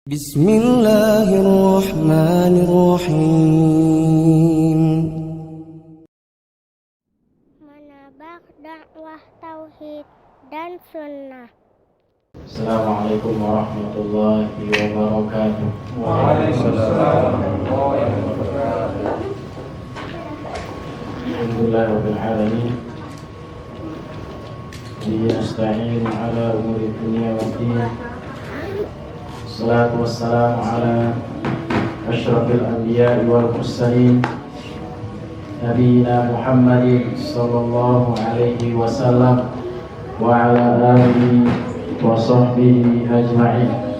Bismillahirrahmanirrahim. Menabak dakwah tauhid dan sunnah. Assalamualaikum warahmatullahi wabarakatuh. Waalaikumsalam warahmatullahi wabarakatuh. Alhamdulillahirabbil alamin. Nasta'in ala umuri dunya waddin. Salatu wassalamu ala asyrafil anbiya'i wal mursalin Nabiyyina Muhammadin sallallahu alaihi wasallam wa ala alihi wa sahbihi ajma'in.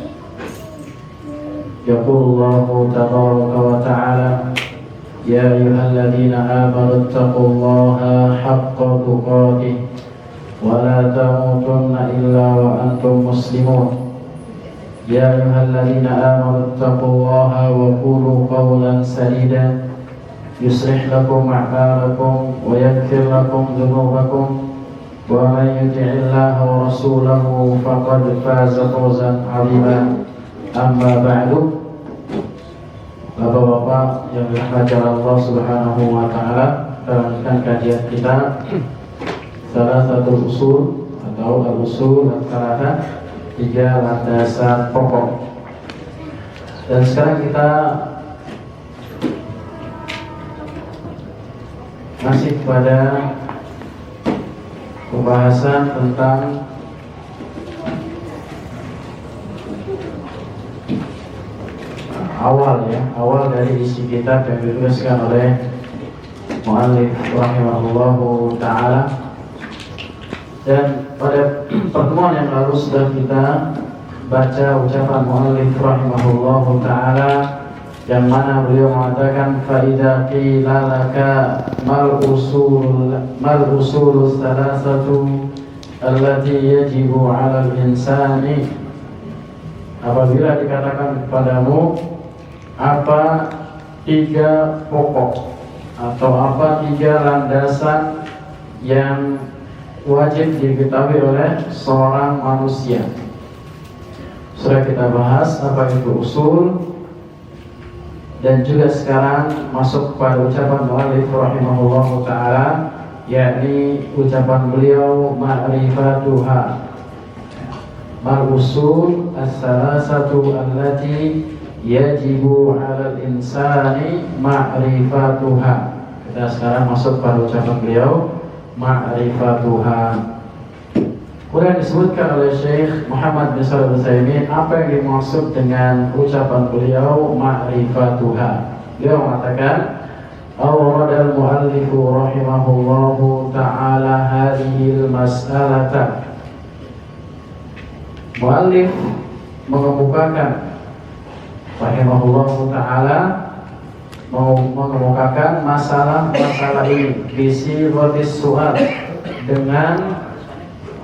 Yaqulullahu tabaraka wa ta'ala ya ayyuhalladzina amanu taqullaha haqqa tuqatih wa la tamutunna illa wa antum muslimun. Ya ayyuhalladzina amanu taqullaha wa qulu qawlan sadida yuslih lakum a'malakum wa yaghfir lakum dhunubakum wa man yuti'illaha wa rasulahu faqad faza fawzan 'azima. Amma ba'du. Bapak-bapak yang dirahmati Allah Subhanahu wa taala, dalam kajian kita salah satu usul atau al-usul al-thalatha, 3 landasan pokok. Dan sekarang kita masih pada pembahasan tentang awal dari isi kitab yang dituliskan oleh mu'allif rahimahullahu ta'ala. Dan pada pertemuan yang lalu sudah kita baca ucapan mu'allif rahimahullahu ta'ala, yang mana beliau mengatakan fa idza qila laka mal usulus thalathatu allati yajibu 'alal insani, apabila dikatakan kepadamu apa 3 pokok atau apa 3 landasan yang wajib diketahui oleh seorang manusia. Sudah kita bahas apa itu usul, dan juga sekarang masuk pada ucapan mu'allif rahimahullahu ta'ala, yakni ucapan beliau ma'rifatuha. Mal usul as-salasatu allati yajibu 'alal insani ma'rifatuha. Kita sekarang masuk pada ucapan beliau ma'rifatuha. Kemudian disebutkan oleh Syekh Muhammad bin Shalih Al-Utsaimin apa yang dimaksud dengan ucapan beliau ma'rifatuha. Beliau mengatakan awradal mu'allifu rahimahullahu ta'ala hadhil mas'alata. Mu'allif mengemukakan rahimahullahu ta'ala mengemukakan masalah ini bisi rotis soal, dengan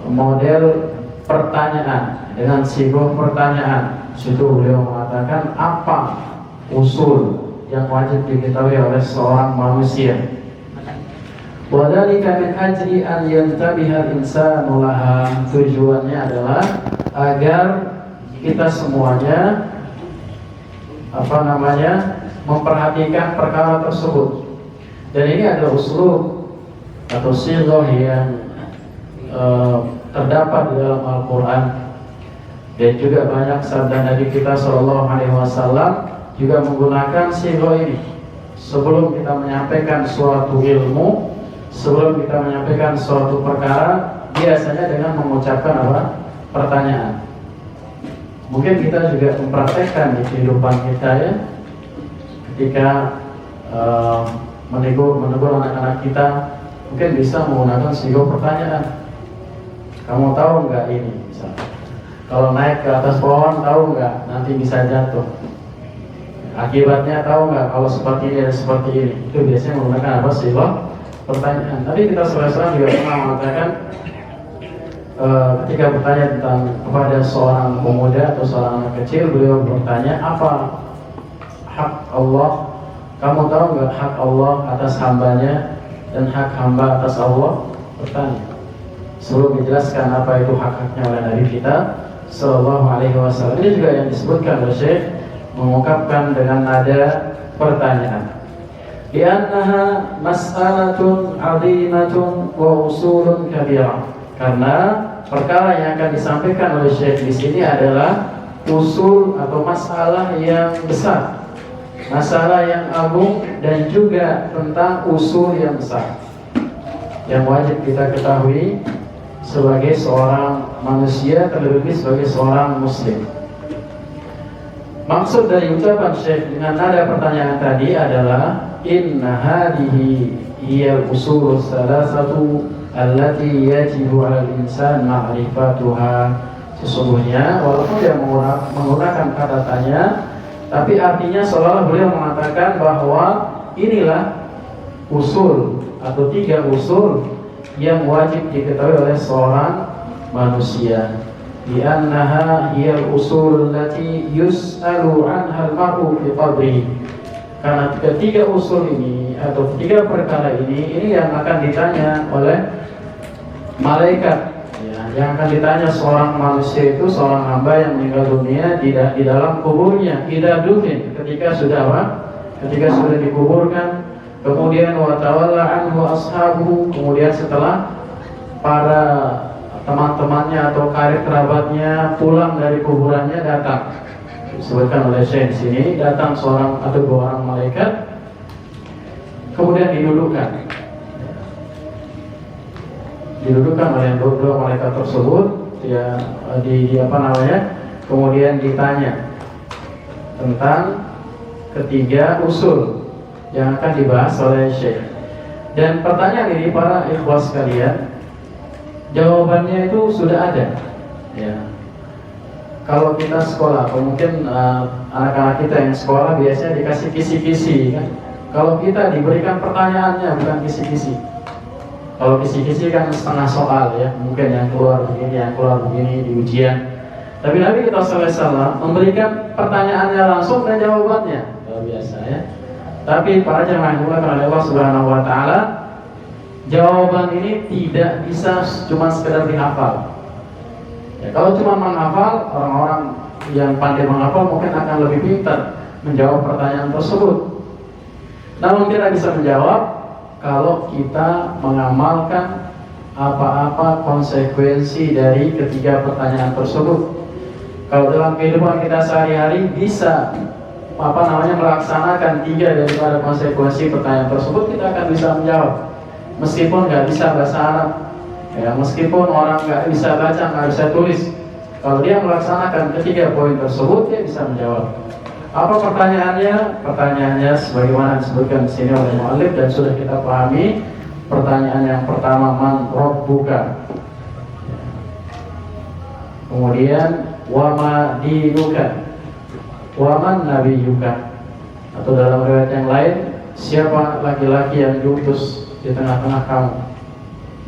model pertanyaan, dengan sigo pertanyaan. Situ beliau mengatakan apa usul yang wajib diketahui oleh seorang manusia. Wadhalika min ajli an yantabihal insanu laha. Tujuannya adalah agar kita semuanya memperhatikan perkara tersebut. Dan ini adalah uslub atau sighah yang terdapat di dalam Al-Quran, dan juga banyak sabda Nabi kita SAW juga menggunakan sighah ini. Sebelum kita menyampaikan suatu ilmu, sebelum kita menyampaikan suatu perkara, biasanya dengan mengucapkan pertanyaan. Mungkin kita juga mempraktekkan di kehidupan kita, ya, ketika menegur anak-anak kita, mungkin bisa menggunakan sighah pertanyaan. Kamu tahu nggak ini? Misalnya, kalau naik ke atas pohon tahu nggak nanti bisa jatuh? Akibatnya tahu nggak kalau seperti ini dan seperti ini? Itu biasanya menggunakan sighah pertanyaan. Tapi kita sering juga pernah mengatakan ketika bertanya kepada seorang pemuda atau seorang anak kecil, beliau bertanya apa hak Allah. Kamu tahu nggak hak Allah atas hambanya dan hak hamba atas Allah? Bertanya. Sebelum dijelaskan apa itu hak-haknya oleh Nabi kita Sallallahu Alaihi Wasallam. Ini juga yang disebutkan oleh Syekh, mengungkapkan dengan nada pertanyaan. Li'annaha mas'alatun 'azimatun wa usulun kabirah. Karena perkara yang akan disampaikan oleh Syekh di sini adalah usul atau masalah yang besar, masalah yang agung, dan juga tentang usul yang besar yang wajib kita ketahui sebagai seorang manusia, terlebih sebagai seorang muslim. Maksud dari ucapan Syekh dengan nada pertanyaan tadi adalah inna hadhihi hiya al-usul salasatu allati yajibu 'ala al-insan ma'rifatuha. Sesungguhnya walaupun dia menggunakan kata tanya, tapi artinya seolah beliau mengatakan bahwa inilah usul atau 3 usul yang wajib diketahui oleh seorang manusia. Li'annaha hiyal usul allati yus'alu 'anha al-mar'u fi qabrihi. Karena ketiga usul ini atau 3 perkara ini yang akan ditanya oleh malaikat, ya, yang akan ditanya seorang manusia itu, seorang hamba yang meninggal dunia di dalam kuburnya, idza dufin, ketika sudah apa? Ketika sudah dikuburkan. Kemudian wa tawalla anhu ashabuhu, kemudian setelah para teman-temannya atau karib kerabatnya pulang dari kuburannya datang. Disebutkan oleh Syekh di sini, datang seorang atau 2 orang malaikat, kemudian didudukkan oleh 2 malaikat tersebut, ya, di apa namanya, kemudian ditanya tentang ketiga usul yang akan dibahas oleh Syekh. Dan pertanyaan ini para ikhwas sekalian, jawabannya itu sudah ada, ya. Kalau kita sekolah, atau mungkin anak-anak kita yang sekolah biasanya dikasih kisi-kisi, kan? Kalau kita diberikan pertanyaannya bukan kisi-kisi. Kalau kisi-kisi kan setengah soal, ya, mungkin yang keluar begini di ujian. Tapi Nabi kita SAW memberikan pertanyaannya langsung dan jawabannya, luar biasa, ya. Tapi para jemaah yang dimuliakan oleh Allah Subhanahu Wa Taala, jawaban ini tidak bisa cuma sekedar dihafal. Ya, kalau cuma menghafal, orang-orang yang pandai menghafal mungkin akan lebih pintar menjawab pertanyaan tersebut. Namun kita bisa menjawab kalau kita mengamalkan apa-apa konsekuensi dari ketiga pertanyaan tersebut. Kalau dalam kehidupan kita sehari-hari bisa melaksanakan 3 daripada konsekuensi pertanyaan tersebut, kita akan bisa menjawab. Meskipun nggak bisa bahasa Arab, ya, meskipun orang nggak bisa baca, nggak bisa tulis, kalau dia melaksanakan ketiga poin tersebut, dia bisa menjawab. Apa pertanyaannya? Pertanyaannya sebagaimana disebutkan di sini oleh mu'allif dan sudah kita pahami. Pertanyaan yang pertama, man rabbuka. Kemudian wama dinuka, waman nabiyuka. Atau dalam riwayat yang lain, siapa laki-laki yang diutus di tengah-tengah kamu?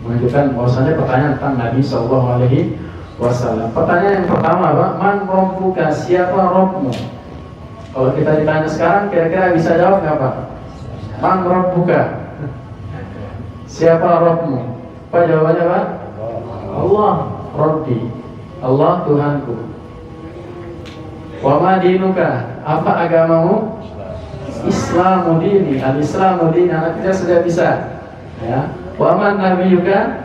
Menunjukkan bahwasanya pertanyaan tentang Nabi Sallallahu Alaihi Wasallam. Pertanyaan yang pertama, Pak, man rabbuka, siapa Rabbmu? Kalau kita ditanya sekarang, kira-kira bisa jawab nggak, Pak? Man rabbuka, siapa Rabbmu? Apa jawabannya, Pak? Allah, Rabbi, Allah Tuhanku. Wa ma dinuka, apa agamamu? Islamu dini, al-Islamu dini. Anak kita sudah bisa, ya. Wa man nabiyuka,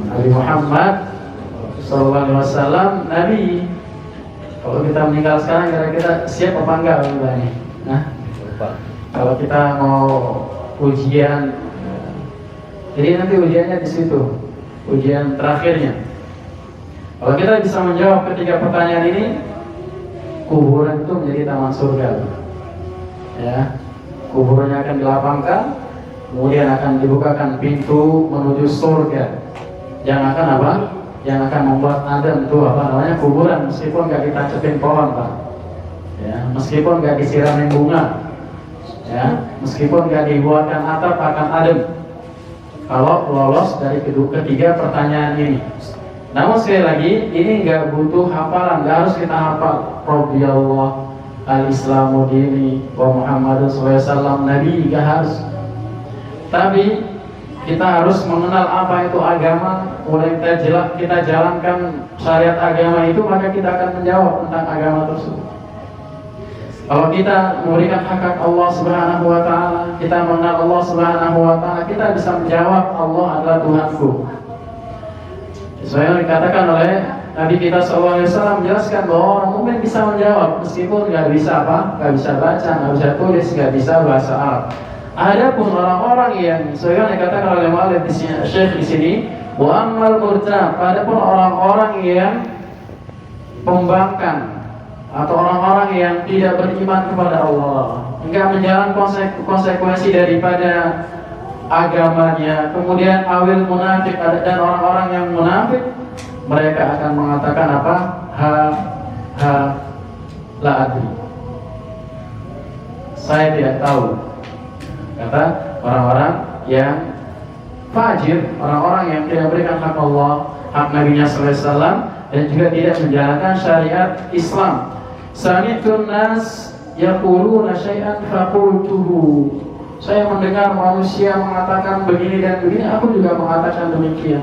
Nabi Muhammad Sallallahu Alaihi Wasallam, Nabi. Kalau kita meninggal sekarang, kira-kira siap apa enggak ini? Nah, kalau kita mau ujian, jadi nanti ujiannya di situ, ujian terakhirnya. Kalau kita bisa menjawab ketiga pertanyaan ini, kuburan itu menjadi taman surga, ya. Kuburannya akan dilapangkan, kemudian akan dibukakan pintu menuju surga, yang akan apa? Yang akan membuat adem tuh kuburan, meskipun nggak ditancapin pohon, Pak, ya, meskipun nggak disiramin bunga, ya, meskipun nggak dibuatkan atap, akan adem kalau lolos dari ketiga pertanyaan ini. Namun sekali lagi, ini nggak butuh hafalan, nggak harus kita hafal Rabbi Allah, al-Islamu dini, wa Muhammadun SAW, Nabi, nggak harus. Tapi kita harus mengenal apa itu agama. Mulai kita jalankan syariat agama itu, maka kita akan menjawab tentang agama tersebut. Kalau kita memberikan hak Allah Subhanahu wa taala, kita mengenal Allah Subhanahu wa taala, kita bisa menjawab Allah adalah Tuhanku. Sesuai yang dikatakan oleh Nabi kita SAW menjelaskan bahwa orang mukmin bisa menjawab meskipun nggak bisa apa, nggak bisa baca, nggak bisa tulis, nggak bisa bahasa Arab. Adapun orang-orang yang sesuai yang dikatakan oleh Malik di sini, Syekh di sini, wa amal murtab, adapun orang-orang yang pembangkang atau orang-orang yang tidak beriman kepada Allah, enggak menjalankan konsekuensi daripada agamanya, kemudian awil munafik, dan orang-orang yang munafik, mereka akan mengatakan apa? La adri, saya tidak tahu. Kata orang-orang yang fajir, orang-orang yang tidak berikan hak Allah, hak Nabi-Nya SAW, dan juga tidak menjalankan syariat Islam. Sami'tun nas yaquluna syai'an faqultuhu. Saya mendengar manusia mengatakan begini dan begini, aku juga mengatakan demikian.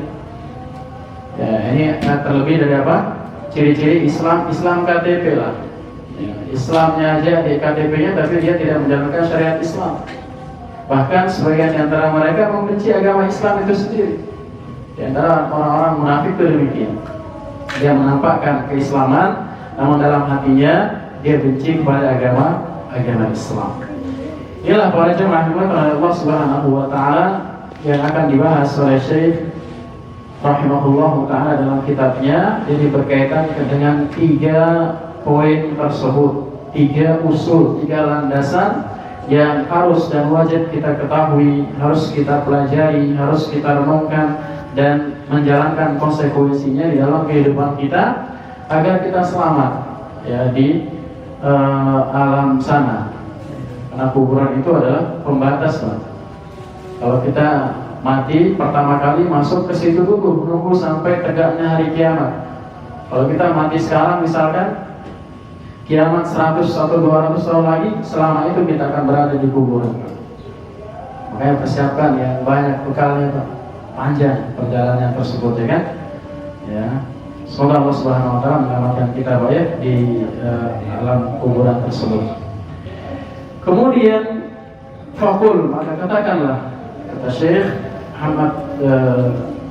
Ya, ini terlebih dari apa? Ciri-ciri Islam KTP lah. Ya, Islamnya aja di KTP-nya, tapi dia tidak menjalankan syariat Islam. Bahkan sebagian di antara mereka membenci agama Islam itu sendiri. Di antara orang-orang munafik itu demikian. Dia menampakkan keislaman, namun dalam hatinya dia benci kepada agama Islam. Inilah para jemaah oleh Allah Subhanahu wa taala yang akan dibahas oleh Syekh rahimahullah taala dalam kitabnya. Jadi berkaitan dengan 3 poin tersebut, 3 usul, 3 landasan yang harus dan wajib kita ketahui, harus kita pelajari, harus kita renungkan dan menjalankan konsekuensinya di dalam kehidupan kita agar kita selamat ya di alam sana. Karena kuburan itu adalah pembatas, Pak. Kalau kita mati pertama kali masuk ke situ dulu, menunggu sampai tegaknya hari kiamat. Kalau kita mati sekarang misalkan, kiamat 100 atau 200 tahun lagi, selama itu kita akan berada di kuburan. Makanya persiapkan yang banyak bekalnya, Pak. Panjang perjalanan tersebut, ya kan? Ya. Semoga Allah Subhanahu wa taala menyelamatkan kita banyak di alam kuburan tersebut. Kemudian fakul, maka katakanlah, kata Syekh Muhammad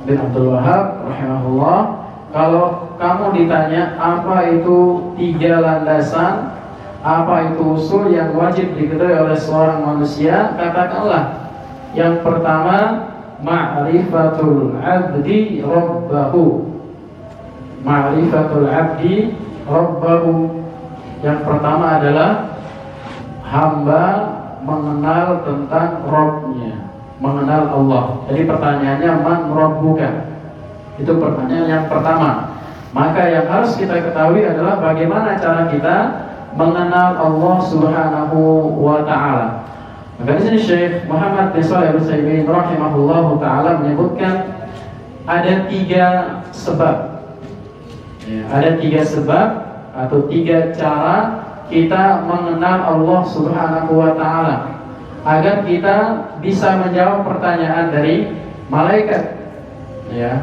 bin Abdul Wahab rahimahullah, kalau kamu ditanya apa itu 3 landasan, apa itu usul yang wajib diketahui oleh seorang manusia, katakanlah yang pertama, ma'rifatul abdi rabbahu. Ma'rifatul abdi rabbahu. Yang pertama adalah hamba mengenal tentang Rabb-nya, mengenal Allah. Jadi pertanyaannya, man rabbuka? Itu pertanyaan yang pertama. Maka yang harus kita ketahui adalah bagaimana cara kita mengenal Allah Subhanahu wa taala. Maka di sini Syekh Muhammad bin Shalih Al-Utsaimin rahimahullahu taala menyebutkan ada 3 sebab. Ya, ada 3 sebab atau 3 cara kita mengenal Allah Subhanahu wa taala agar kita bisa menjawab pertanyaan dari malaikat. Ya.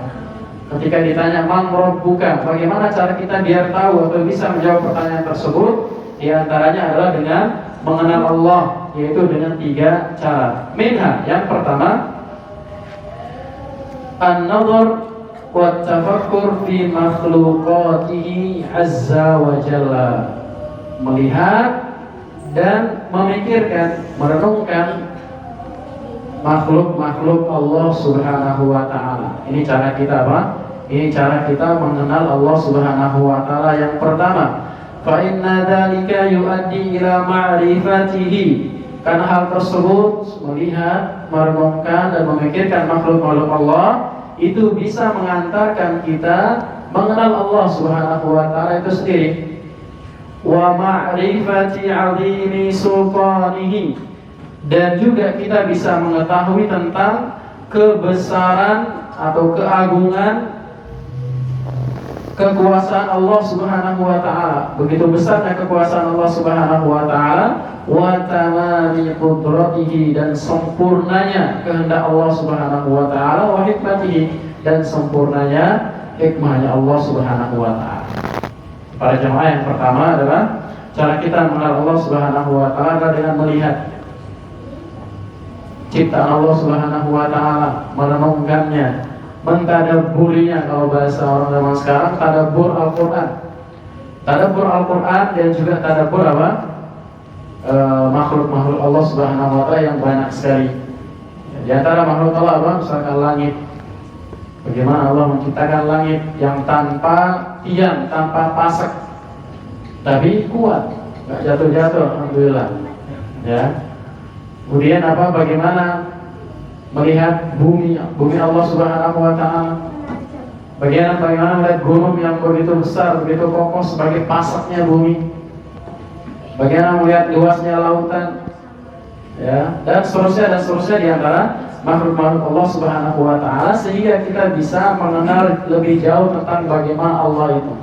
Ketika ditanya man rabbuka, bagaimana cara kita biar tahu atau bisa menjawab pertanyaan tersebut? Di antaranya adalah dengan mengenal Allah, yaitu dengan 3 cara. Minha, yang pertama, an-nadhar wa tafakkur fi makhluqatihi azza wa jalla. Melihat dan memikirkan, merenungkan makhluk-makhluk Allah Subhanahu wa taala. Ini cara kita apa? Ini cara kita mengenal Allah Subhanahu wa taala yang pertama. Fa inna dzalika yuaddi ila ma'rifatihi. Karena hal tersebut, melihat, merenungkan dan memikirkan makhluk-makhluk Allah, itu bisa mengantarkan kita mengenal Allah Subhanahu wa taala itu sendiri. Wa ma'rifati 'azimi sultanihi, dan juga kita bisa mengetahui tentang kebesaran atau keagungan kekuasaan Allah Subhanahu wa taala, begitu besarnya kekuasaan Allah Subhanahu wa taala, wa tamami qudratihi, dan sempurnanya kehendak Allah Subhanahu wa taala, wa hikmatihi, dan sempurnanya hikmahnya Allah Subhanahu wa taala. Para jemaah, yang pertama adalah cara kita mengenal Allah Subhanahu wa taala dengan melihat ciptaan Allah Subhanahu wa taala, merenungkannya, mentadabburinya. Kalau bahasa orang zaman sekarang, tadabbur Al-Qur'an. Tadabbur Al-Qur'an dan juga tadabbur apa? Makhluk-makhluk Allah Subhanahu wa taala yang banyak sekali. Di antara makhluk Allah apa? Misalkan langit. Bagaimana Allah menciptakan langit yang tanpa tiang, tanpa pasak, tapi kuat, enggak jatuh-jatuh, alhamdulillah. Ya. Kemudian apa? Bagaimana melihat bumi Allah Subhanahu wa taala. Bagaimana melihat gunung yang begitu besar, begitu kokoh sebagai pasaknya bumi. Bagaimana melihat luasnya lautan. Ya, dan seterusnya di antara makhluk-makhluk Allah Subhanahu wa taala, sehingga kita bisa mengenal lebih jauh tentang bagaimana Allah itu.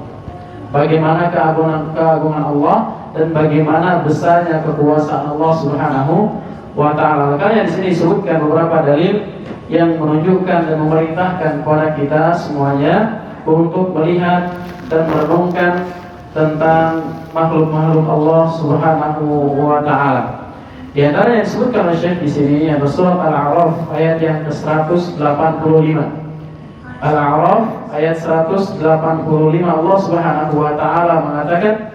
Bagaimana keagungan Allah dan bagaimana besarnya kekuasaan Allah Subhanahu wa ta'ala. Makanya di sini disebutkan beberapa dalil yang menunjukkan dan memerintahkan kepada kita semuanya untuk melihat dan merenungkan tentang makhluk-makhluk Allah Subhanahu wa ta'ala. Di antara yang disebutkan oleh Syekh di sini adalah surat Al-A'raf ayat yang ke-185. Al-A'raf ayat 185, Allah Subhanahu wa ta'ala mengatakan,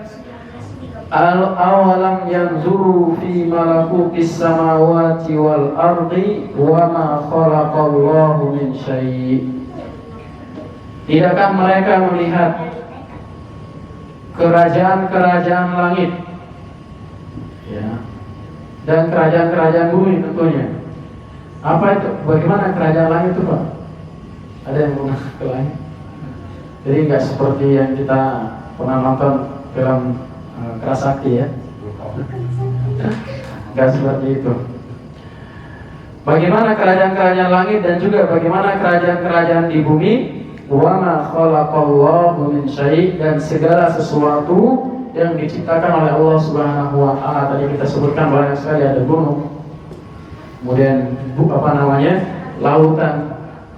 Al-awalam yanzuru fi malakutis samawati wal ardi wa ma khalaqallahu min syai'. Tidakkah mereka melihat kerajaan-kerajaan langit, ya, dan kerajaan-kerajaan bumi tentunya. Apa itu? Bagaimana kerajaan langit itu, Pak? Ada yang pernah ke langit? Jadi nggak seperti yang kita pernah nonton film Kerasakti, ya. Gak seperti itu. Bagaimana kerajaan-kerajaan langit dan juga bagaimana kerajaan-kerajaan di bumi. Wa ma khalaqallahu min syai', dan segala sesuatu yang diciptakan oleh Allah Subhanahu wa ta'ala. Tadi kita sebutkan banyak sekali, ada gunung, kemudian lautan,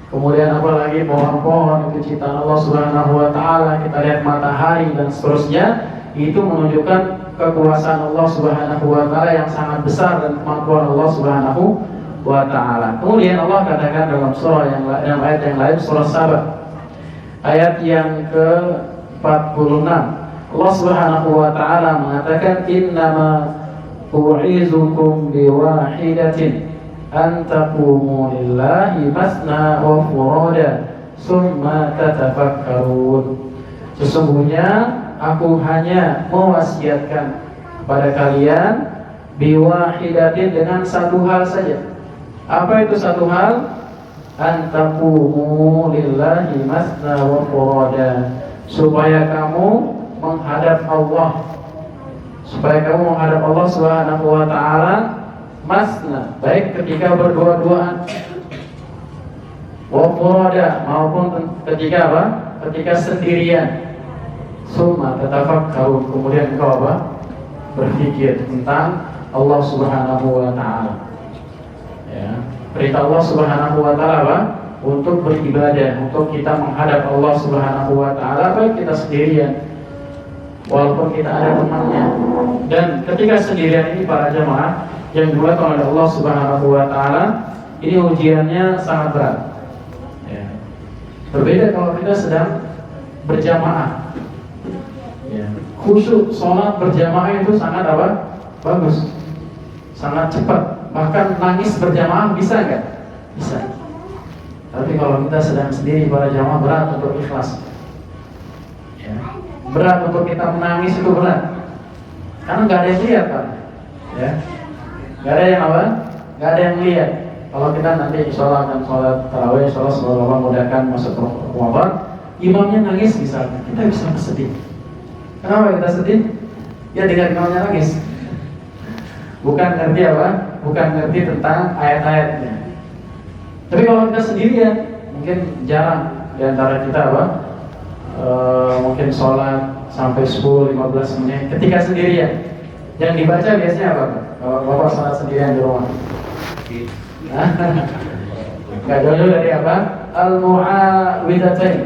kemudian apa lagi, pohon-pohon, itu ciptaan Allah Subhanahu wa ta'ala. Kita lihat matahari dan seterusnya. Itu menunjukkan kekuasaan Allah Subhanahu wa ta'ala yang sangat besar dan kemampuan Allah Subhanahu wa ta'ala. Kemudian Allah katakan dalam dalam ayat yang lain, surah Saba ayat yang ke-46, Allah Subhanahu wa ta'ala mengatakan, innama u'izukum biwahidatin an taqumu lillahi masna wa furada summa tatafakkarun. Sesungguhnya aku hanya mewasiatkan kepada kalian biwahidatin, dengan satu hal saja. Apa itu satu hal? Antaqumu lillahi masna wa furada, supaya kamu menghadap Allah, Subhanahu wa ta'ala masna, baik ketika berdua-duaan, wa furada, maupun ketika apa? Ketika sendirian. Summa tatafakkarun, kemudian engkau apa? Berpikir tentang Allah Subhanahu wa ta'ala. Ya, perintah Allah Subhanahu wa ta'ala apa? Untuk beribadah, untuk kita menghadap Allah Subhanahu wa ta'ala, baik kita sendirian walaupun kita ada temannya. Dan ketika sendirian ini, para jemaah yang dimuliakan oleh Allah Subhanahu wa ta'ala, ini ujiannya sangat berat, ya. Berbeda kalau kita sedang berjamaah, ya. Khusyuk sholat berjamaah itu sangat apa? Bagus, sangat cepat. Bahkan nangis berjamaah bisa nggak? Bisa. Tapi kalau kita sedang sendiri, para jamaah, berat untuk ikhlas, ya. Berat untuk kita menangis, itu berat. Karena nggak ada yang lihat, Pak, ya. Nggak ada yang apa? Nggak ada yang lihat. Kalau kita nanti sholat dan sholat tarawih, sholat semoga Allah mudahkan masuk Ramadan, imamnya nangis misalnya, kita bisa sedih. Kenapa kita sedih? Ya dengan imamnya nangis. Bukan ngerti apa? Bukan ngerti tentang ayat-ayatnya. Tapi kalau kita sendirian, mungkin jarang di antara kita apa? mungkin sholat sampai 10-15 menit ketika sendirian. Yang dibaca biasanya apa? Kalau Bapak sholat sendirian di rumah. Gak jauh dari apa? Al-Mu'awwidzatain.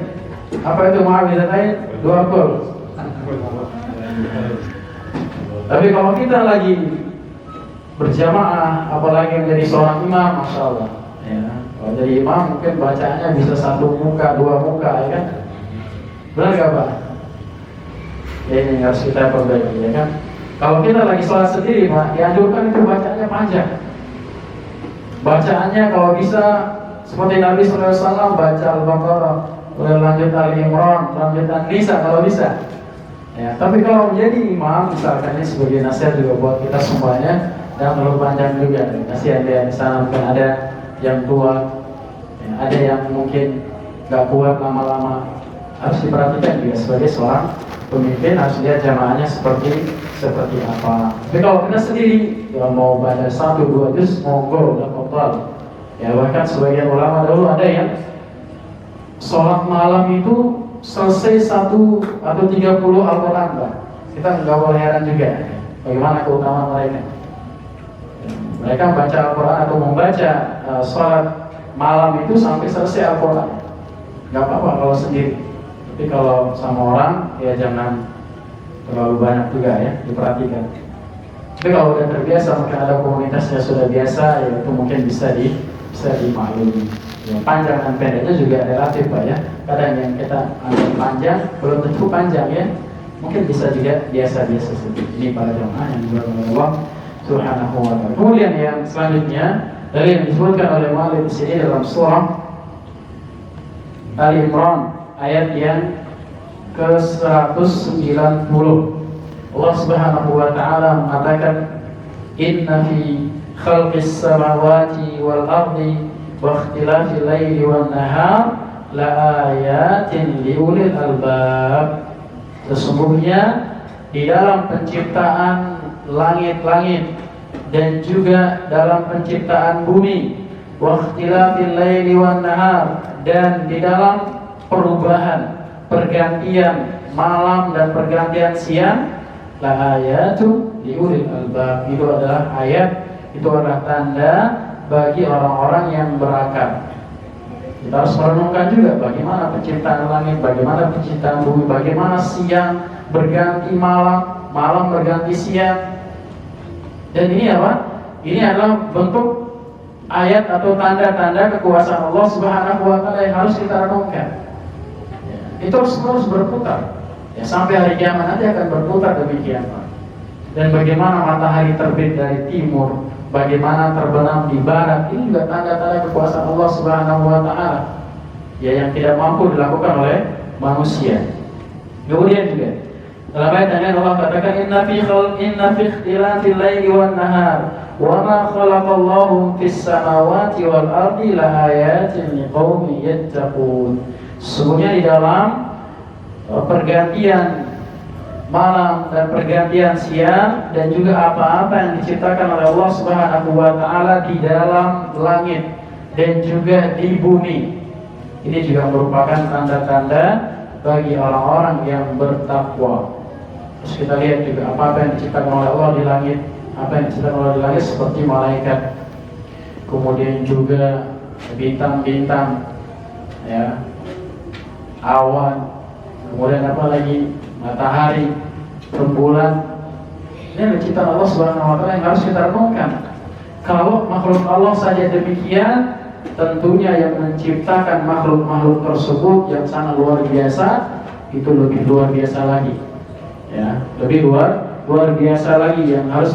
Apa itu Mu'awwidzatain? 2 qul. Tapi kalau kita lagi berjamaah, apalagi menjadi seorang imam, Masya Allah ya. Kalau jadi imam mungkin bacaannya bisa 1 muka, 2 muka ya kan? Benar gak Pak? Ya ini harus kita perbaiki ya kan? Kalau kita lagi sholat sendiri Pak, dianjurkan itu bacaannya panjang. Bacaannya kalau bisa seperti Nabi SAW baca Al-Baqarah, lanjut Ali Imran, lanjut An-Nisa kalau bisa. Ya, tapi kalau menjadi imam, misalkan ini sebagai nasihat juga buat kita semuanya, jangan terlalu panjang juga. Kasihan dia di sana mungkin ada yang tua, ya, ada yang mungkin gak kuat lama-lama. Harus diperhatikan juga sebagai seorang pemimpin, harus lihat jamaahnya seperti apa. Tapi kalau kita sendiri, kalau mau baca 1-2 juz, monggo, gak apa-apa. Ya bahkan sebagian ulama dulu ada yang sholat malam itu selesai 1 atau 30 Al-Quran Pak. Kita nggak boleh heran juga bagaimana keutamaan mereka. Mereka membaca Al-Quran atau membaca sholat malam itu sampai selesai Al-Quran. Nggak apa-apa kalau sendiri. Tapi kalau sama orang ya jangan terlalu banyak juga ya, diperhatikan. Tapi kalau udah terbiasa, mungkin ada komunitasnya sudah biasa, ya itu mungkin bisa dimaklumi. Ya, panjang dan pendeknya juga relatif Pak ya. Kadang yang kita anggap panjang belum tentu panjang ya. Mungkin bisa juga biasa-biasa saja. Ini para jemaah yang dimuliakan oleh Allah Subhanahu wa taala. Kemudian yang selanjutnya dari yang disebutkan oleh Malik di sini dalam surah Ali Imran ayat yang ke-190. Allah Subhanahu wa taala mengatakan inna fi khalqis samawati wal ardi wa ikhtilafil laili wan nahar la ayatin liulil albab. Sesungguhnya di dalam penciptaan langit-langit dan juga dalam penciptaan bumi, wa ikhtilafil laili wan nahar, dan di dalam perubahan pergantian malam dan pergantian siang, la ayatu liulil albab. Itu adalah ayat, itu adalah tanda bagi orang-orang yang berakal. Kita harus merenungkan juga bagaimana penciptaan langit, bagaimana penciptaan bumi, bagaimana siang berganti malam, malam berganti siang. Dan ini apa? Ini adalah bentuk ayat atau tanda-tanda kekuasaan Allah Subhanahu wa taala yang harus kita renungkan. Itu harus berputar. Ya, sampai hari kiamat nanti akan berputar demikian, Pak. Dan bagaimana matahari terbit dari timur, bagaimana terbenam di barat, ini juga tanda-tanda kekuasaan Allah Subhanahu wa taala. Ya, yang tidak mampu dilakukan oleh manusia. Kemudian juga dalam ayat yang Allah katakan inna fi ikhtilafil laili wan nahar wa ma khalaqallahu fis samawati wal ardi la ayatin liqaumin yattaqun. Sesungguhnya di dalam pergantian malam dan pergantian siang dan juga apa-apa yang diciptakan oleh Allah Subhanahu wa taala di dalam langit dan juga di bumi, ini juga merupakan tanda-tanda bagi orang-orang yang bertakwa. Terus kita lihat juga apa-apa yang diciptakan oleh Allah di langit, apa yang diciptakan oleh Allah di langit seperti malaikat, kemudian juga bintang-bintang, ya, awan, kemudian apa lagi, matahari, rembulan. Ini adalah ciptaan Allah Subhanahu wa taala yang harus kita renungkan. Kalau makhluk Allah saja demikian, tentunya yang menciptakan makhluk-makhluk tersebut yang sangat luar biasa, itu lebih luar biasa lagi. Ya, lebih luar biasa lagi yang harus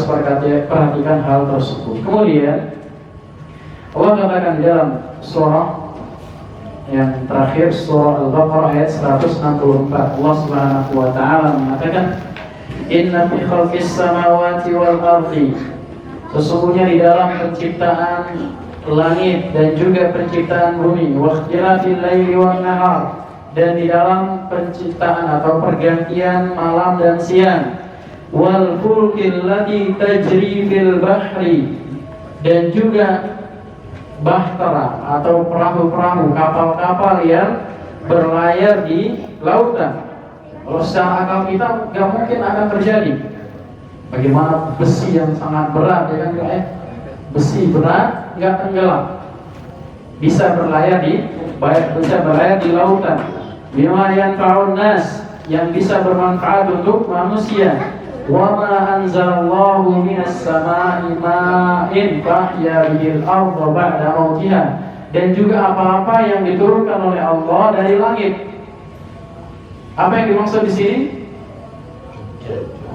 perhatikan hal tersebut. Kemudian Allah katakan di dalam surah yang terakhir, surah Al-Baqarah ayat 164, Allah Subhanahu wa taala mengatakan inna fi khalqis samawati wal ardi, sesungguhnya di dalam penciptaan langit dan juga penciptaan bumi, wa ikhtilafil laili wan nahar, dan di dalam penciptaan atau pergantian malam dan siang, wal fulkil lati tajri fil bahri, dan juga bahtera atau perahu-perahu, kapal-kapal yang berlayar di lautan. Kalau secara akal kita nggak mungkin akan terjadi. Bagaimana besi yang sangat berat, ya kan? Besi berat nggak tenggelam, bisa berlayar di lautan. Bima yanfa'un nas, yang bisa bermanfaat untuk manusia. Wa ma anzalallahu minas sama'i ma'in fahya bihil ardha ba'da mautiha, dan juga apa-apa yang diturunkan oleh Allah dari langit. Apa yang dimaksud di sini?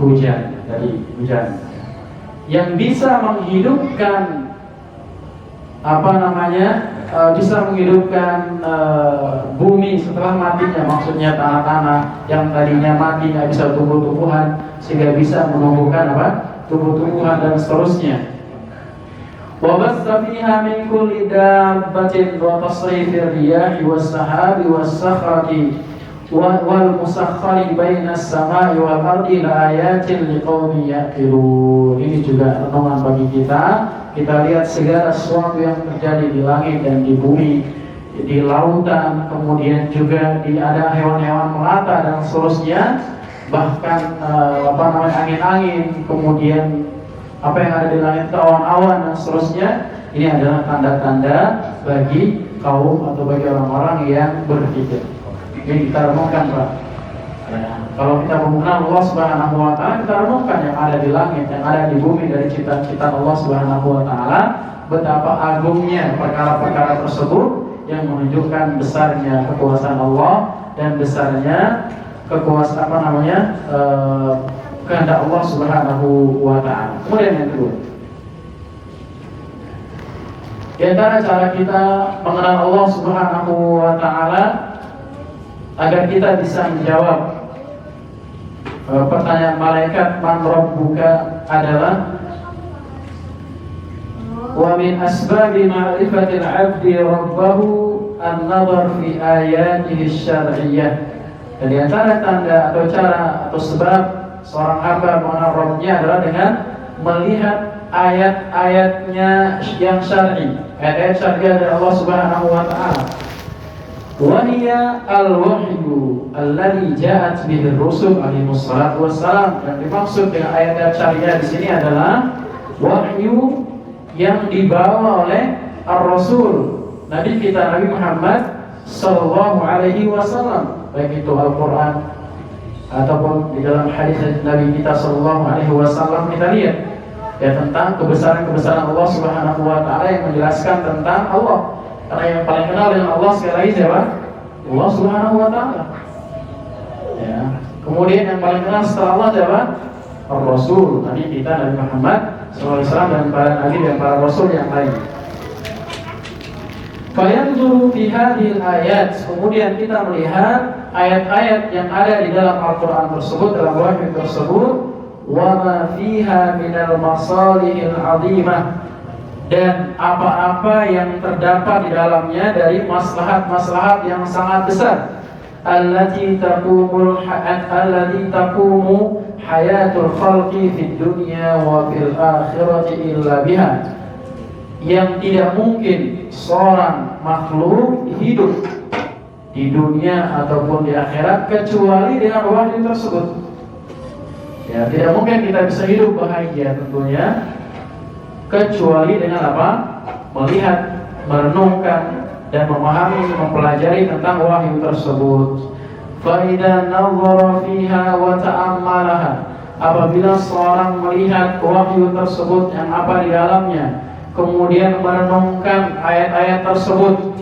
Hujan, dari hujan yang bisa menghidupkan bisa menghidupkan bumi setelah matinya. Maksudnya tanah-tanah yang tadinya mati nggak bisa tumbuh-tumbuhan, sehingga bisa menumbuhkan tumbuh-tumbuhan dan seterusnya. Wa bassa fiha min kulli dabbatin wa tasrifir riyahi was sahabi was sakhrati wal musakhkhari bainas samai wal ardi la ayatin liqaumin yaqilun. Ini juga renungan bagi kita. Kita lihat segala sesuatu yang terjadi di langit dan di bumi, di lautan, kemudian juga ada hewan-hewan melata dan seterusnya, bahkan angin-angin, kemudian apa yang ada di langit, awan-awan dan seterusnya. Ini adalah tanda-tanda bagi kaum atau bagi orang-orang yang berpikir. Ini kita renungkan, Pak. Ya, kalau kita mengenal Allah Subhanahu wa Ta'ala, kita renungkan yang ada di langit, yang ada di bumi dari ciptaan Allah Subhanahu wa Ta'ala, betapa agungnya perkara-perkara tersebut yang menunjukkan besarnya kekuasaan Allah dan besarnya kehendak Allah Subhanahu wa Ta'ala. Kemudian yang kedua, di antara cara kita mengenal Allah Subhanahu wa Ta'ala agar kita bisa menjawab pertanyaan malaikat man rabbuka adalah wa min asbabi ma'rifatil 'abdi rabbahu an-nazar fi ayatihi syar'iyyah. Dan di antara tanda atau cara atau sebab seorang hamba mengenal Rabbnya adalah dengan melihat ayat-ayatnya yang syar'i, ayat-ayat syar'i dari Allah Subhanahu wa Ta'ala. Wahia al-wahyu alladhi ja'at bihi ar-rusul alaihi wassalatu wassalam. Dan dimaksud dengan ayat-ayat syariah di sini adalah wahyu yang dibawa oleh ar-rasul, Nabi kita Nabi Muhammad sallallahu alaihi wasallam, baik itu Al-Qur'an ataupun di dalam hadis Nabi kita sallallahu alaihi wasallam. Kita lihat ya tentang kebesaran-kebesaran Allah Subhanahu wa Ta'ala yang menjelaskan tentang Allah. Karena yang paling kenal dengan Allah sekali lagi siapa? Allah Subhanahu wa Ta'ala. Ya. Kemudian yang paling kenal setelah Allah siapa? Ar-Rasul, Nabi kita Nabi Muhammad SAW dan para nabi dan para rasul yang lain. Fayanzuru fi hadhil ayat, kemudian kita melihat ayat-ayat yang ada di dalam Al-Qur'an tersebut, dalam wahyu tersebut, wa ma fiha minal masalihil 'azimah, dan apa-apa yang terdapat di dalamnya dari maslahat-maslahat yang sangat besar, allati taqumu hayatul khalqi fid dunya wa fil akhirati illa biha, yang tidak mungkin seorang makhluk hidup di dunia ataupun di akhirat kecuali dengan wahyu tersebut. Ya, tidak mungkin kita bisa hidup bahagia tentunya kecuali dengan apa? Melihat, merenungkan dan memahami, mempelajari tentang wahyu tersebut. Fa idza nazara fiha wa ta'ammalaha, apabila seorang melihat wahyu tersebut yang apa di dalamnya, kemudian merenungkan ayat-ayat tersebut,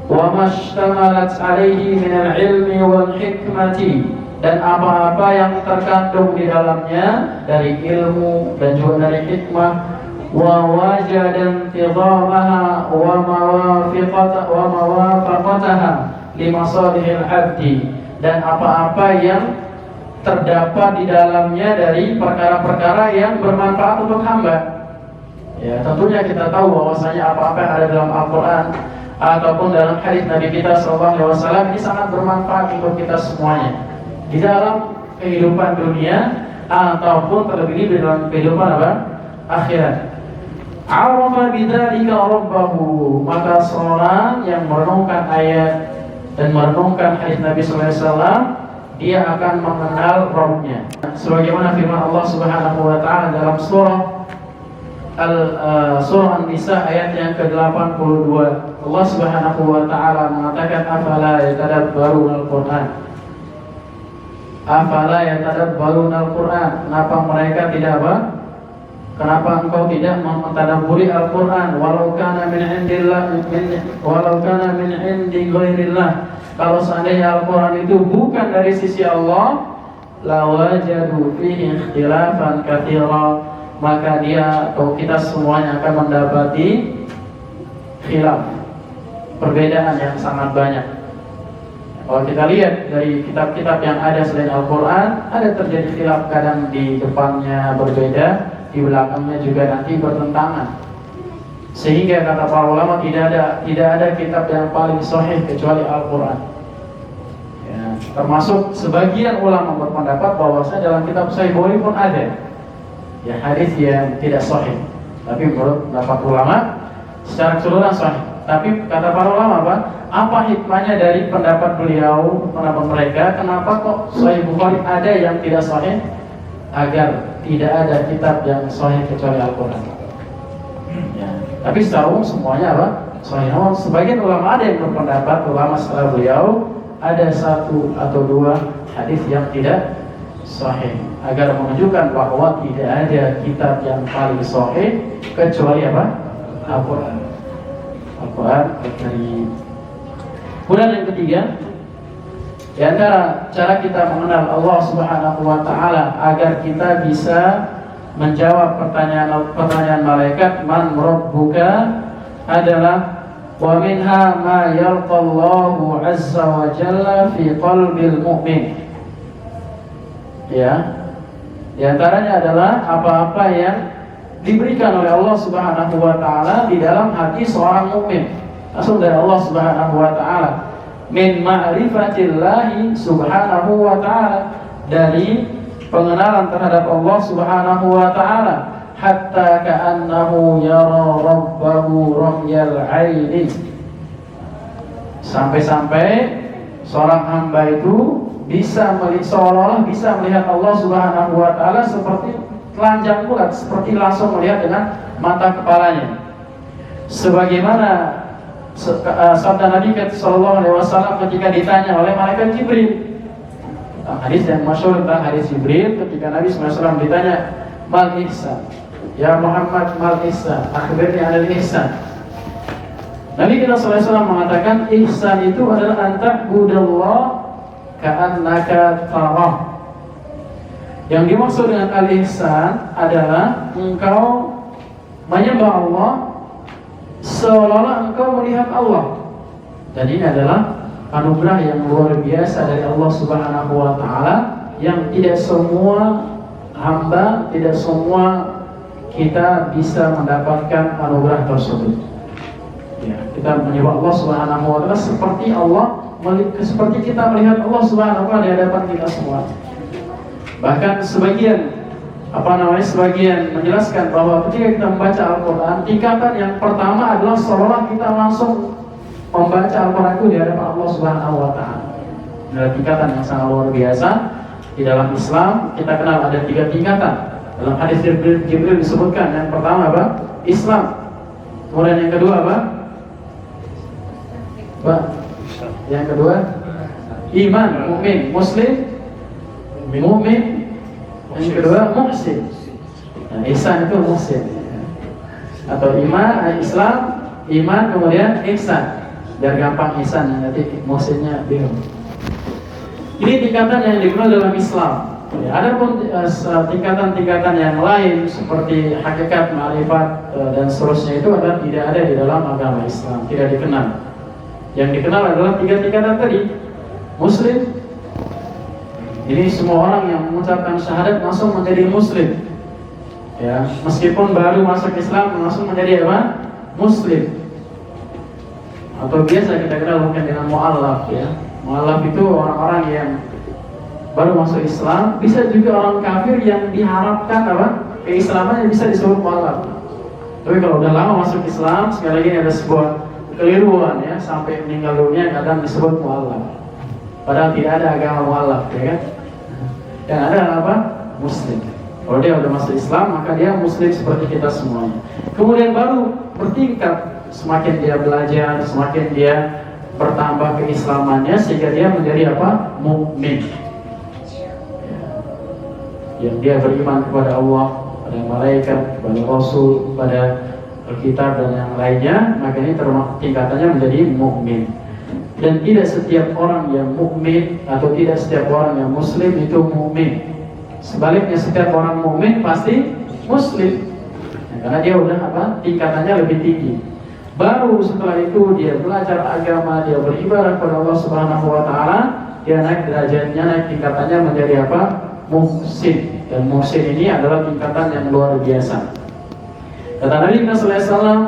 wa mashtamalat alaihi minal ilmi wal hikmati, dan apa-apa yang terkandung di dalamnya dari ilmu dan juga dari hikmah, wa wajadan tidamaha wa mawafaqataha limasalihil abdi, dan apa-apa yang terdapat di dalamnya dari perkara-perkara yang bermanfaat untuk hamba. Ya, tentunya kita tahu bahwasanya apa-apa yang ada dalam Al-Qur'an ataupun dalam hadis Nabi kita sallallahu alaihi wasallam ini sangat bermanfaat untuk kita semuanya di dalam kehidupan dunia ataupun terlebih di dalam kehidupan akhirat. Arafa bidzalika rabbahu, maka seorang yang merenungkan ayat dan merenungkan hadis Nabi sallallahu alaihi wasallam, dia akan mengenal Rabbnya. Sebagaimana firman Allah Subhanahu wa taala dalam surah An-Nisa ayat yang ke-82. Allah Subhanahu wa taala mengatakan afala yatadabbaruna al-Qur'an. Afala yatadabbaruna al-Qur'an. Kenapa mereka tidak apa? Kenapa engkau tidak mentadabburi Al-Qur'an walau kana min indillah walau kana min indi ghairillah. Kalau seandainya Al-Qur'an itu bukan dari sisi Allah, lawajadu fihi ikhtilafan katsira, maka dia atau kita semuanya akan mendapati khilaf, perbedaan yang sangat banyak. Kalau kita lihat dari kitab-kitab yang ada selain Al-Quran, ada terjadi khilaf, kadang di depannya berbeda, di belakangnya juga nanti bertentangan. Sehingga kata para ulama tidak ada kitab yang paling sahih kecuali Al-Quran. Ya, termasuk sebagian ulama berpendapat bahwasanya dalam kitab Sahih Bukhari pun ada ya hadis yang tidak sahih, tapi menurut pendapat ulama secara keseluruhan sahih. Tapi kata para ulama apa hikmahnya dari pendapat beliau, pendapat mereka, kenapa kok Sahih Bukhari ada yang tidak sahih? Agar tidak ada kitab yang sahih kecuali Al-Quran. Ya. Tapi secara umum semuanya sahih. Namun sebagian ulama ada yang berpendapat, ulama setelah beliau, ada satu atau dua hadis yang tidak sahih, agar menunjukkan bahwa tidak ada kitab yang paling sahih kecuali Al-Quran. Al-Quran Al-Karim. Kemudian yang ketiga, di antara cara kita mengenal Allah Subhanahu wa taala agar kita bisa menjawab pertanyaan malaikat man rabbuka adalah wa minha ma yalqallahu azza wa jalla fi qalbil mu'min. Ya. Di antaranya adalah apa-apa yang diberikan oleh Allah Subhanahu wa taala di dalam hati seorang mukmin. Langsung dari Allah Subhanahu wa taala. Min ma'rifatillahi subhanahu wa ta'ala, dari pengenalan terhadap Allah Subhanahu wa ta'ala, hatta ka'annahu yara rabbahu ramyal aini, sampai-sampai seorang hamba itu bisa seolah-olah bisa melihat Allah Subhanahu wa ta'ala seperti telanjang bulat, seperti langsung melihat dengan mata kepalanya. Sebagaimana sabda Nabi sallallahu alaihi wasallam ketika ditanya oleh malaikat Jibril, hadis yang masyhur tentang hadis Jibril ketika Nabi sallallahu alaihi wasallam ditanya mal ihsan, ya Muhammad mal ihsan, akhbirni anil ihsan. Nabi kita sallallahu alaihi wasallam mengatakan ihsan itu adalah anta'budallah ka'annaka tarah. Yang dimaksud dengan al-ihsan adalah engkau menyembah Allah seolah-olah engkau melihat Allah. Dan ini adalah anugerah yang luar biasa dari Allah Subhanahu wa ta'ala, yang tidak semua hamba, tidak semua kita bisa mendapatkan anugerah tersebut. Ya, kita menyembah Allah Subhanahu wa ta'ala seperti kita melihat Allah Subhanahu wa ta'ala di hadapan kita semua. Bahkan sebagian menjelaskan bahwa ketika kita membaca Al-Quran, tingkatan yang pertama adalah seolah kita langsung membaca Al-Quran itu di hadapan Allah Subhanahu wa ta'ala. Adalah tingkatan yang sangat luar biasa. Di dalam Islam kita kenal ada 3 tingkatan. Dalam hadis Jibril disebutkan, yang pertama Islam. Kemudian yang kedua yang kedua iman, mukmin, muslim, mukmin. Yang kedua muhsin. Nah, ihsan itu muhsin. Atau iman, Islam, iman, kemudian ihsan. Biar gampang ihsan, nanti muhsinnya bingung. Ini tingkatan yang dikenal dalam Islam. Ya, ada pun tingkatan-tingkatan yang lain seperti hakikat, ma'rifat dan seterusnya, itu adalah tidak ada di dalam agama Islam, tidak dikenal. Yang dikenal adalah 3 tingkatan tadi. Muslim, ini semua orang yang mengucapkan syahadat langsung menjadi muslim. Ya, meskipun baru masuk Islam langsung menjadi Muslim. Atau biasa kita kenal mungkin dengan mu'allaf ya. Mu'allaf itu orang-orang yang baru masuk Islam, bisa juga orang kafir yang diharapkan keislamannya bisa disebut mu'allaf. Tapi kalau udah lama masuk Islam, sekali lagi ada sebuah keliruan ya, sampai meninggal dunia kadang disebut mu'allaf. Padahal tidak ada agama mu'allaf, ya kan? Yang ada apa? Muslim. Kalau dia udah masuk Islam, maka dia Muslim seperti kita semuanya. Kemudian baru bertingkat, semakin dia belajar, semakin dia bertambah keislamannya sehingga dia menjadi apa? Mukmin. Yang dia beriman kepada Allah, kepada malaikat, kepada Rasul, kepada Alkitab dan yang lainnya, maka ini tingkatannya menjadi mukmin. Dan tidak setiap orang yang mukmin atau tidak setiap orang yang Muslim itu mukmin. Sebaliknya setiap orang mukmin pasti Muslim, karena dia udah apa? Tingkatannya lebih tinggi. Baru setelah itu dia belajar agama, dia beribadah kepada Allah Subhanahu Wa Taala, dia naik derajatnya, naik tingkatannya menjadi apa? Muhsin. Dan muhsin ini adalah tingkatan yang luar biasa. Kata Nabi Sallallahu Alaihi Wasallam,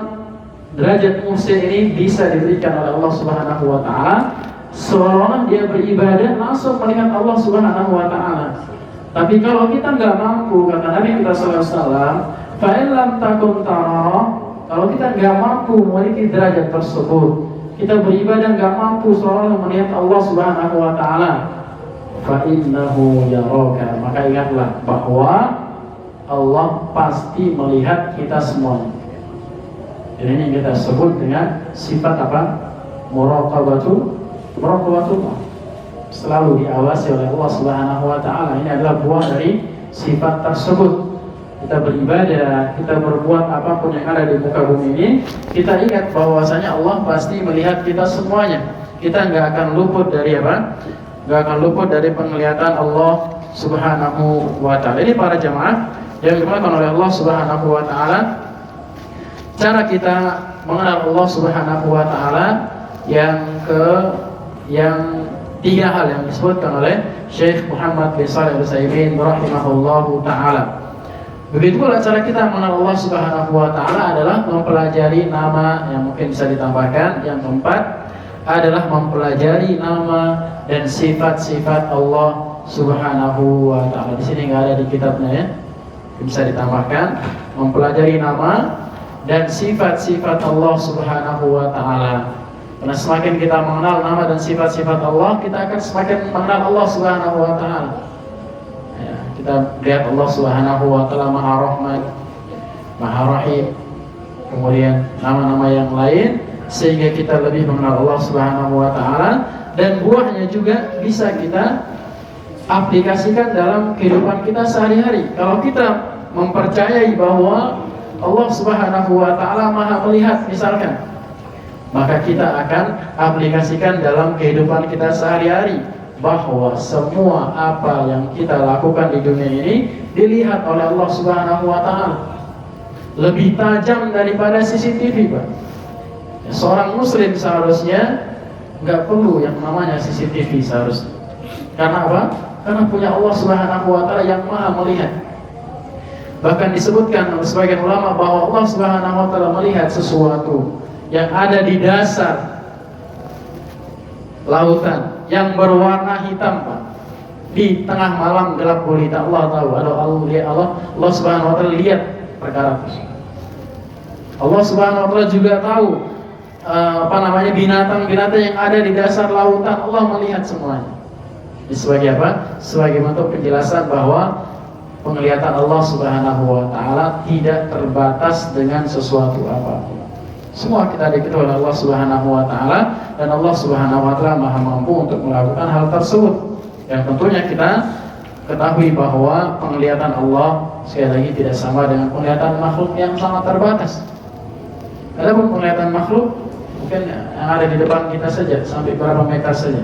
derajat muhsin ini bisa diberikan oleh Allah Subhanahu Wa Taala seolah-olah dia beribadah langsung melihat Allah Subhanahu Wa Taala. Tapi kalau kita nggak mampu, kata Nabi kita Sallallahu Alaihi Wasallam, fa'ilam takun tara, kalau kita nggak mampu memiliki derajat tersebut, kita beribadah nggak mampu seolah-olah melihat Allah Subhanahu Wa Taala, fa'innahu yaraka, maka ingatlah bahwa Allah pasti melihat kita semuanya. Jadi ini kita sebut dengan sifat apa? Muraqabatullah. Selalu diawasi oleh Allah Subhanahu Wa Taala. Ini adalah buah dari sifat tersebut. Kita beribadah, kita berbuat apapun yang ada di muka bumi ini, kita ingat bahwasanya Allah pasti melihat kita semuanya. Kita nggak akan luput dari apa? Nggak akan luput dari penglihatan Allah Subhanahu Wa Taala. Ini para jamaah yang dimuliakan oleh Allah Subhanahu Wa Taala, cara kita mengenal Allah Subhanahu Wa Taala yang tiga hal yang disebutkan oleh Syekh Muhammad bin Shalih Al-Utsaimin rahimahullahu taala. Begitu pula cara kita mengenal Allah Subhanahu Wa Taala adalah mempelajari nama, yang mungkin bisa ditambahkan. Yang keempat adalah mempelajari nama dan sifat-sifat Allah Subhanahu Wa Taala. Di sini nggak ada di kitabnya ya. Bisa ditambahkan mempelajari nama dan sifat-sifat Allah Subhanahu Wa Taala. Karena semakin kita mengenal nama dan sifat-sifat Allah, kita akan semakin mengenal Allah Subhanahu Wa Taala. Ya, kita lihat Allah Subhanahu Wa Taala Maha Rahman, Maha Rahim, kemudian nama-nama yang lain, sehingga kita lebih mengenal Allah Subhanahu Wa Taala. Dan buahnya juga bisa kita aplikasikan dalam kehidupan kita sehari-hari. Kalau kita mempercayai bahwa Allah Subhanahu Wa Taala Maha melihat misalkan, maka kita akan aplikasikan dalam kehidupan kita sehari-hari bahwa semua apa yang kita lakukan di dunia ini dilihat oleh Allah Subhanahu Wa Taala. Lebih tajam daripada CCTV, Pak. Seorang muslim seharusnya nggak perlu yang namanya CCTV seharusnya. Karena apa? Karena punya Allah Subhanahu Wa Taala yang Maha melihat. Bahkan disebutkan oleh sebagian ulama bahwa Allah Subhanahu Wa Taala melihat sesuatu yang ada di dasar lautan yang berwarna hitam, Pak. Di tengah malam gelap gulita, Allah tahu. Allah Subhanahu Wa Taala lihat perkara tersebut. Allah Subhanahu Wa Taala juga tahu binatang-binatang yang ada di dasar lautan. Allah melihat semuanya. Ini sebagai apa? Sebagai bentuk penjelasan bahwa penglihatan Allah Subhanahu Wa Taala tidak terbatas dengan sesuatu apapun. Semua kita diketahui oleh Allah Subhanahu Wa Taala, dan Allah Subhanahu Wa Taala Maha mampu untuk melakukan hal tersebut. Yang tentunya kita ketahui bahwa penglihatan Allah sekali lagi tidak sama dengan penglihatan makhluk yang sangat terbatas. Adapun penglihatan makhluk mungkin yang ada di depan kita saja, sampai beberapa meter saja.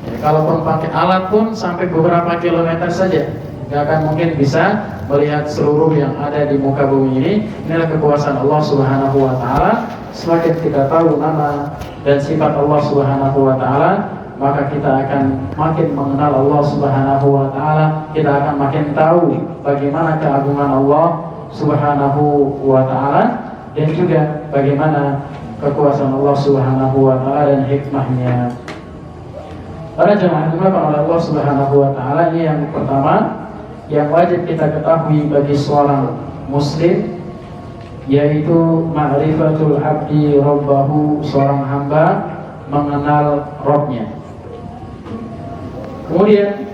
Ya, kalaupun pakai alat pun sampai beberapa kilometer saja, nggak akan mungkin bisa melihat seluruh yang ada di muka bumi ini. Inilah kekuasaan Allah Subhanahu Wa Taala. Semakin kita tahu nama dan sifat Allah Subhanahu Wa Taala, maka kita akan makin mengenal Allah Subhanahu Wa Taala. Kita akan makin tahu bagaimana keagungan Allah Subhanahu Wa Taala, dan juga bagaimana kekuasaan Allah Subhanahu Wa Taala dan hikmahnya. Para jemaah dimuliakan oleh Allah Subhanahu Wa Taala, ini yang pertama yang wajib kita ketahui bagi seorang muslim yaitu ma'rifatul abdi rabbahu, seorang hamba mengenal Rabbnya. Kemudian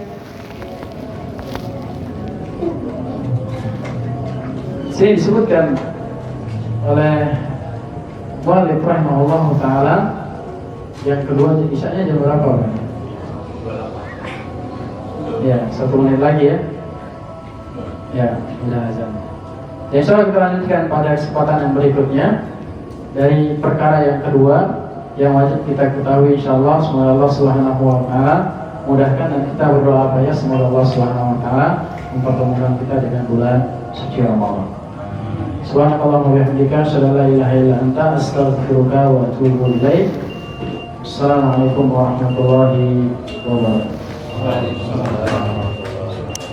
sini disebutkan oleh muallif rahimahullah taala yang kedua, isanya jam berapa? Ya, 1 menit lagi ya. Ya, sudah azan. Ya, insyaallah kita lanjutkan pada kesempatan yang berikutnya dari perkara yang kedua yang wajib kita ketahui insyaallah. Semoga Allah Subhanahu wa taala mudahkan, dan kita berdoa apa ya, semoga Allah Subhanahu wa taala mempertemukan kita dengan bulan suci Ramadan. Subhanallah wa bihamdika, asyhadu an la ilaha illa anta, astaghfiruka wa atubu ilaik. Assalamualaikum warahmatullahi wabarakatuh.